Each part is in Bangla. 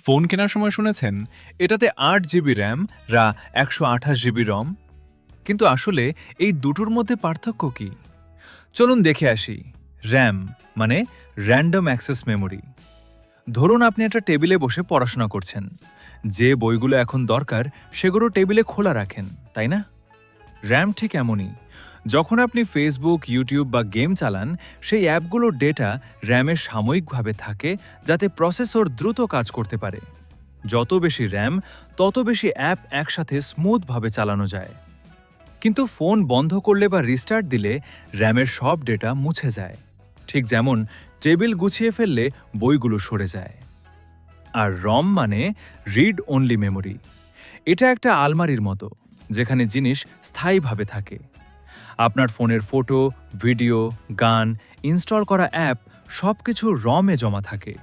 ফোন কেনার সময় শুনেছেন এটাতে ৮ জিবি র্যাম ১২৮ জিবি রম, কিন্তু আসলে এই দুটোর মধ্যে পার্থক্য কি? চলুন দেখে আসি। র্যাম মানে র্যান্ডম অ্যাক্সেস মেমোরি। ধরুন আপনি একটা টেবিলে বসে পড়াশোনা করছেন, যে বইগুলো এখন দরকার সেগুলো টেবিলে খোলা রাখেন, তাই না? র্যাম ঠিক এমনই। যখন আপনি ফেসবুক, ইউটিউব বা গেম চালান, সেই অ্যাপগুলোর ডেটা র্যামে সাময়িকভাবে থাকে, যাতে প্রসেসর দ্রুত কাজ করতে পারে। যত বেশি র্যাম, তত বেশি অ্যাপ একসাথে স্মুথভাবে চালানো যায়। কিন্তু ফোন বন্ধ করলে বা রিস্টার্ট দিলে র্যামের সব ডেটা মুছে যায়, ঠিক যেমন টেবিল গুছিয়ে ফেললে বইগুলো সরে যায়। আর রম মানে রিড অনলি মেমোরি। এটা একটা আলমারির মতো, যেখানে জিনিস স্থায়ীভাবে থাকে। আপনার ফোনের ফটো, ভিডিও, গান, ইনস্টল করা অ্যাপ সবকিছু রমে জমা থাকে।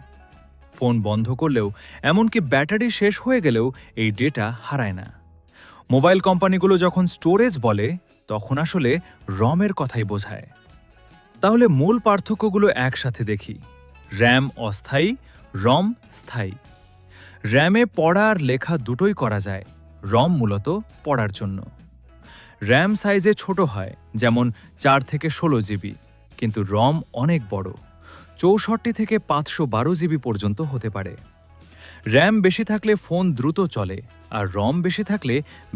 ফোন বন্ধ করলেও, এমনকি ব্যাটারি শেষ হয়ে গেলেও এই ডেটা হারায় না। মোবাইল কোম্পানিগুলো যখন স্টোরেজ বলে, তখন আসলে রমের কথাই বোঝায়। তাহলে মূল পার্থক্যগুলো একসাথে দেখি। র্যাম অস্থায়ী, রম স্থায়ী। র্যামে পড়া আর লেখা দুটোই করা যায়, রম মূলত পড়ার জন্য। র্যাম সাইজে ছোট হয়, যেমন ৪ থেকে ১৬ জিবি, কিন্তু রম অনেক বড়, ৬৪ থেকে ৫১২ জিবি পর্যন্ত হতে পারে। র্যাম বেশি থাকলে ফোন দ্রুত চলে, আর রম বেশি থাকলে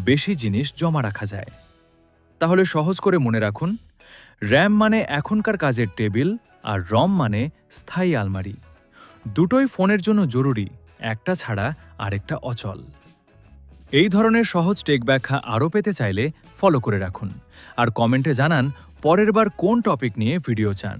বেশি জিনিস জমা রাখা যায়। তাহলে সহজ করে মনে রাখুন, র্যাম মানে এখনকার কাজের টেবিল, আর রম মানে স্থায়ী আলমারি। দুটোই ফোনের জন্য জরুরি, একটা ছাড়া আরেকটা অচল। এই ধরনের সহজ টেক ব্যাখ্যা আরও পেতে চাইলে ফলো করে রাখুন, আর কমেন্টে জানান পরের বার কোন টপিক নিয়ে ভিডিও চান।